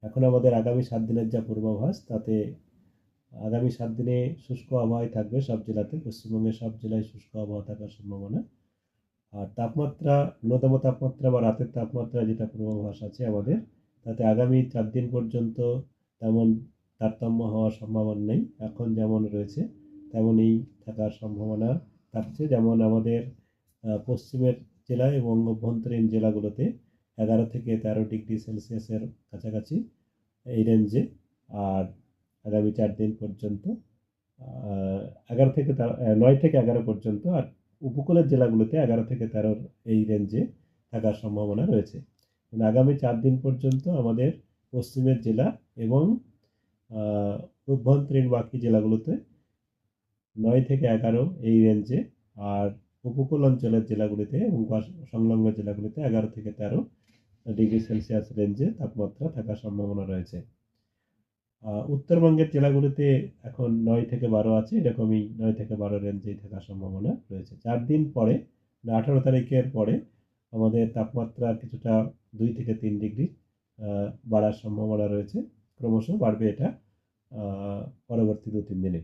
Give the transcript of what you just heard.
এখন আমাদের আগামী 7 দিনের যা পূর্বাভাস তাতে আগামী 7 দিনে শুষ্ক আবহাওয়াই থাকবে সব জেলাতে। পশ্চিমবঙ্গের সব জেলায় শুষ্ক আবহাওয়া থাকার সম্ভাবনা। আর তাপমাত্রা, ন্যূনতম তাপমাত্রা বা রাতের তাপমাত্রা যেটা পূর্বাভাস আছে আমাদের, তাতে আগামী 4 দিন পর্যন্ত তেমন তারতম্য হওয়ার সম্ভাবনা নেই। এখন যেমন রয়েছে তেমনই থাকার সম্ভাবনা থাকছে। যেমন আমাদের পশ্চিমের জেলায় এবং অভ্যন্তরীণ জেলাগুলোতে 11 থেকে 13 ডিগ্রি সেলসিয়াসের কাছাকাছি এই রেঞ্জে। আর আগামী 4 দিন পর্যন্ত 11 থেকে 9 থেকে 11 পর্যন্ত। আর উপকূলের জেলাগুলোতে 11 থেকে 13 এই রেঞ্জে থাকার সম্ভাবনা রয়েছে। আগামী 4 দিন পর্যন্ত আমাদের পশ্চিমের জেলা এবং অভ্যন্তরীণ বাকি জেলাগুলোতে 9 থেকে 11 এই রেঞ্জে, আর উপকূল অঞ্চলের জেলাগুলিতে এবং সংলগ্ন জেলাগুলিতে 11 থেকে 13 ডিগ্রি সেলসিয়াস রেঞ্জে তাপমাত্রা থাকার সম্ভাবনা রয়েছে। উত্তরবঙ্গের জেলাগুলিতে এখন 9 থেকে 12 আছে, এরকমই 9 থেকে 12 রেঞ্জেই থাকার সম্ভাবনা রয়েছে। 4 দিন পরে, 18 তারিখের পরে আমাদের তাপমাত্রা কিছুটা 2 থেকে 3 ডিগ্রি বাড়ার সম্ভাবনা রয়েছে। ক্রমশ বাড়বে এটা পরবর্তী 2-3 দিনে।